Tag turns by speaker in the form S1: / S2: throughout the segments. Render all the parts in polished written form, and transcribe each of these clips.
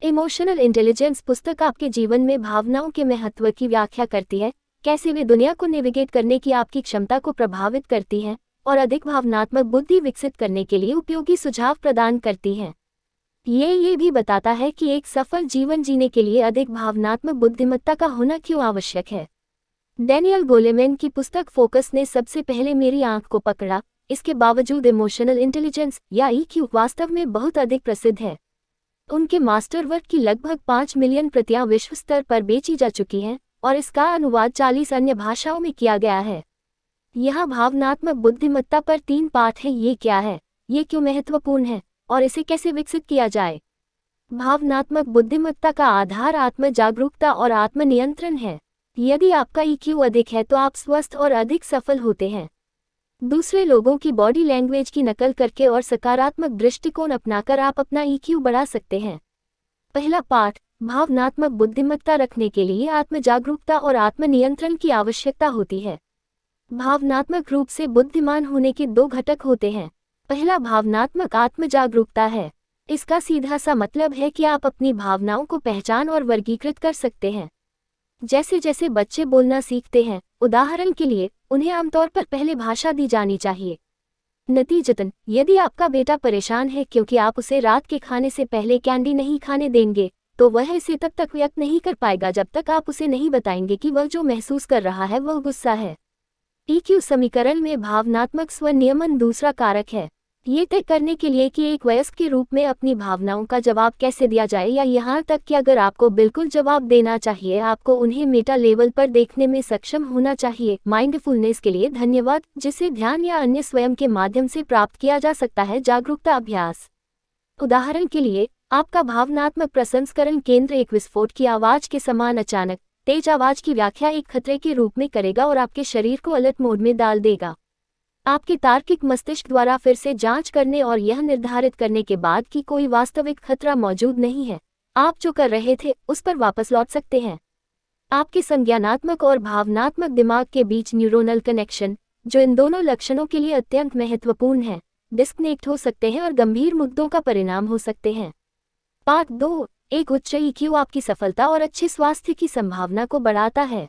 S1: Emotional intelligence पुस्तक आपके जीवन में भावनाओं के महत्व की व्याख्या करती है, कैसे वे दुनिया को नेविगेट करने की आपकी क्षमता को प्रभावित करती हैं और अधिक भावनात्मक बुद्धि विकसित करने के लिए उपयोगी सुझाव प्रदान करती हैं। ये भी बताता है कि एक सफल जीवन जीने के लिए अधिक भावनात्मक बुद्धिमत्ता का होना क्यों आवश्यक है। डैनियल गोलेमैन की पुस्तक फोकस ने सबसे पहले मेरी आंख को पकड़ा। इसके बावजूद इमोशनल इंटेलिजेंस या ईक्यू वास्तव में बहुत अधिक प्रसिद्ध है। उनके मास्टर वर्क की लगभग 5 मिलियन प्रतियां विश्व स्तर पर बेची जा चुकी हैं और इसका अनुवाद 40 अन्य भाषाओं में किया गया है। यहाँ भावनात्मक बुद्धिमत्ता पर 3 पाठ हैं। ये क्या है, ये क्यों महत्वपूर्ण है और इसे कैसे विकसित किया जाए। भावनात्मक बुद्धिमत्ता का आधार आत्म जागरूकता और आत्मनियंत्रण है। यदि आपका ईक्यू अधिक है तो आप स्वस्थ और अधिक सफल होते हैं। दूसरे लोगों की बॉडी लैंग्वेज की नकल करके और सकारात्मक दृष्टिकोण अपनाकर आप अपना ईक्यू बढ़ा सकते हैं। पहला पाठ, भावनात्मक बुद्धिमत्ता रखने के लिए आत्म जागरूकता और आत्मनियंत्रण की आवश्यकता होती है। भावनात्मक रूप से बुद्धिमान होने के 2 घटक होते हैं। पहला भावनात्मक आत्म जागरूकता है। इसका सीधा सा मतलब है कि आप अपनी भावनाओं को पहचान और वर्गीकृत कर सकते हैं। जैसे जैसे बच्चे बोलना सीखते हैं, उदाहरण के लिए, उन्हें आमतौर पर पहले भाषा दी जानी चाहिए। नतीजतन, यदि आपका बेटा परेशान है क्योंकि आप उसे रात के खाने से पहले कैंडी नहीं खाने देंगे, तो वह इसे तब तक व्यक्त नहीं कर पाएगा जब तक आप उसे नहीं बताएंगे कि वह जो महसूस कर रहा है वह गुस्सा है। ईक्यू समीकरण में भावनात्मक स्वनियमन दूसरा कारक है। ये तय करने के लिए कि एक वयस्क के रूप में अपनी भावनाओं का जवाब कैसे दिया जाए, या यहाँ तक कि अगर आपको बिल्कुल जवाब देना चाहिए, आपको उन्हें मेटा लेवल पर देखने में सक्षम होना चाहिए। माइंडफुलनेस के लिए धन्यवाद, जिसे ध्यान या अन्य स्वयं के माध्यम से प्राप्त किया जा सकता है। जागरूकता अभ्यास। उदाहरण के लिए, आपका भावनात्मक प्रसंस्करण केंद्र एक विस्फोट की आवाज के समान अचानक तेज आवाज की व्याख्या एक खतरे के रूप में करेगा और आपके शरीर को अलर्ट मोड में डाल देगा। आपके तार्किक मस्तिष्क द्वारा फिर से जांच करने और यह निर्धारित करने के बाद कि कोई वास्तविक खतरा मौजूद नहीं है, आप जो कर रहे थे उस पर वापस लौट सकते हैं। आपके संज्ञानात्मक और भावनात्मक दिमाग के बीच न्यूरोनल कनेक्शन, जो इन दोनों लक्षणों के लिए अत्यंत महत्वपूर्ण है, डिस्कनेक्ट हो सकते हैं और गंभीर मुद्दों का परिणाम हो सकते हैं। पाठ 2, एक उच्च ईक्यू आपकी सफलता और अच्छे स्वास्थ्य की संभावना को बढ़ाता है।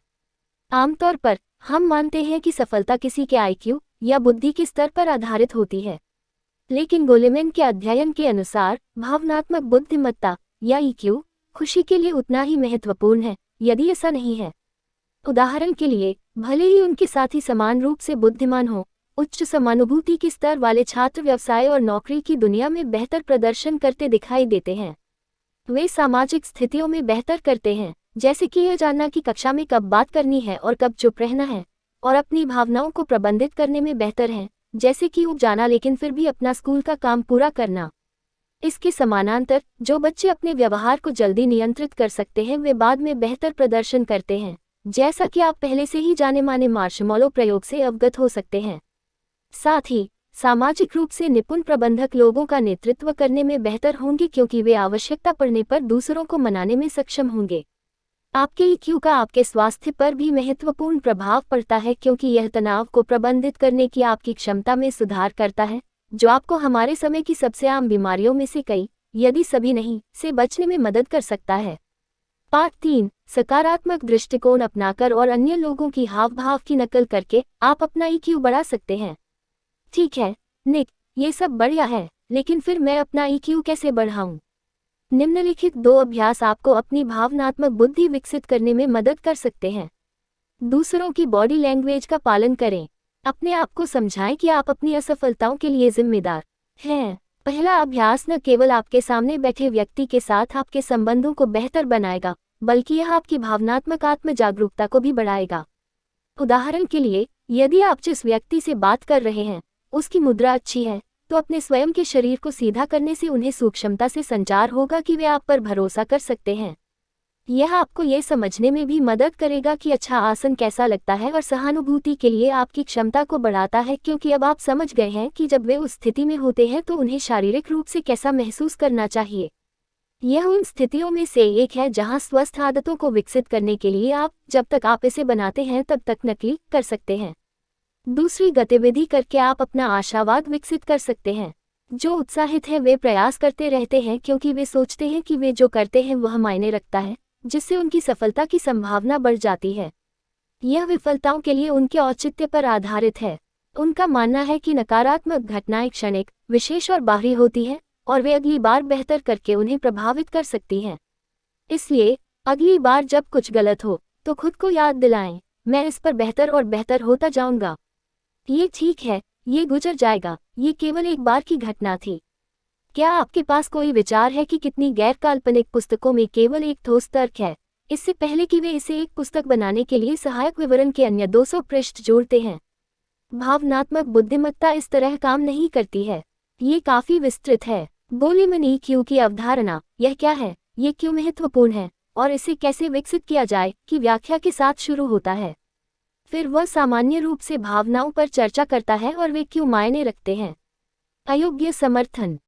S1: आमतौर पर हम मानते हैं कि सफलता किसी के आईक्यू या बुद्धि के स्तर पर आधारित होती है, लेकिन गोलेमैन के अध्ययन के अनुसार भावनात्मक बुद्धिमत्ता या ईक्यू खुशी के लिए उतना ही महत्वपूर्ण है, यदि ऐसा नहीं है। उदाहरण के लिए, भले ही उनके साथी समान रूप से बुद्धिमान हो, उच्च समानुभूति के स्तर वाले छात्र व्यवसाय और नौकरी की दुनिया में बेहतर प्रदर्शन करते दिखाई देते हैं। वे सामाजिक स्थितियों में बेहतर करते हैं, जैसे कि यह जानना कि कक्षा में कब बात करनी है और कब चुप रहना है, और अपनी भावनाओं को प्रबंधित करने में बेहतर हैं, जैसे कि ऊब जाना लेकिन फिर भी अपना स्कूल का काम पूरा करना। इसके समानांतर, जो बच्चे अपने व्यवहार को जल्दी नियंत्रित कर सकते हैं, वे बाद में बेहतर प्रदर्शन करते हैं, जैसा कि आप पहले से ही जाने माने मार्शमैलो प्रयोग से अवगत हो सकते हैं। साथ ही, सामाजिक रूप से निपुण प्रबंधक लोगों का नेतृत्व करने में बेहतर होंगे क्योंकि वे आवश्यकता पड़ने पर दूसरों को मनाने में सक्षम होंगे। आपके ईक्यू का आपके स्वास्थ्य पर भी महत्वपूर्ण प्रभाव पड़ता है क्योंकि यह तनाव को प्रबंधित करने की आपकी क्षमता में सुधार करता है, जो आपको हमारे समय की सबसे आम बीमारियों में से कई, यदि सभी नहीं, से बचने में मदद कर सकता है। पाठ 3, सकारात्मक दृष्टिकोण अपनाकर और अन्य लोगों की हाव भाव की नकल करके आप अपना ईक्यू बढ़ा सकते हैं। ठीक है निक, ये सब बढ़िया है, लेकिन फिर मैं अपना ईक्यू कैसे बढ़ाऊं? निम्नलिखित 2 अभ्यास आपको अपनी भावनात्मक बुद्धि विकसित करने में मदद कर सकते हैं। दूसरों की बॉडी लैंग्वेज का पालन करें। अपने आप को समझाएं कि आप अपनी असफलताओं के लिए जिम्मेदार हैं। पहला अभ्यास न केवल आपके सामने बैठे व्यक्ति के साथ आपके संबंधों को बेहतर बनाएगा, बल्कि यह आपकी भावनात्मक आत्म जागरूकता को भी बढ़ाएगा। उदाहरण के लिए, यदि आप जिस व्यक्ति से बात कर रहे हैं उसकी मुद्रा अच्छी है, तो अपने स्वयं के शरीर को सीधा करने से उन्हें सूक्ष्मता से संचार होगा कि वे आप पर भरोसा कर सकते हैं। यह आपको ये समझने में भी मदद करेगा कि अच्छा आसन कैसा लगता है और सहानुभूति के लिए आपकी क्षमता को बढ़ाता है, क्योंकि अब आप समझ गए हैं कि जब वे उस स्थिति में होते हैं तो उन्हें शारीरिक रूप से कैसा महसूस करना चाहिए। यह उन स्थितियों में से एक है जहां स्वस्थ आदतों को विकसित करने के लिए आप, जब तक आप इसे बनाते हैं तब तक नकली कर सकते हैं। दूसरी गतिविधि करके आप अपना आशावाद विकसित कर सकते हैं। जो उत्साहित है वे प्रयास करते रहते हैं क्योंकि वे सोचते हैं कि वे जो करते हैं वह मायने रखता है, जिससे उनकी सफलता की संभावना बढ़ जाती है। यह विफलताओं के लिए उनके औचित्य पर आधारित है। उनका मानना है कि नकारात्मक घटनाएं क्षणिक, विशेष और बाहरी होती हैं और वे अगली बार बेहतर करके उन्हें प्रभावित कर सकती हैं। इसलिए अगली बार जब कुछ गलत हो तो खुद को याद दिलाएं, मैं इस पर बेहतर और बेहतर होता जाऊंगा। ये ठीक है, ये गुजर जाएगा, ये केवल एक बार की घटना थी। क्या आपके पास कोई विचार है कि कितनी गैर काल्पनिक पुस्तकों में केवल एक ठोस तर्क है, इससे पहले कि वे इसे एक पुस्तक बनाने के लिए सहायक विवरण के अन्य 200 पृष्ठ जोड़ते हैं? भावनात्मक बुद्धिमत्ता इस तरह काम नहीं करती है। ये काफी विस्तृत है। गोलीमैन ईक्यू की अवधारणा, यह क्या है, ये क्यों महत्वपूर्ण है और इसे कैसे विकसित किया जाए, की व्याख्या के साथ शुरू होता है। फिर वह सामान्य रूप से भावनाओं पर चर्चा करता है और वे क्यों मायने रखते हैं। अयोग्य समर्थन।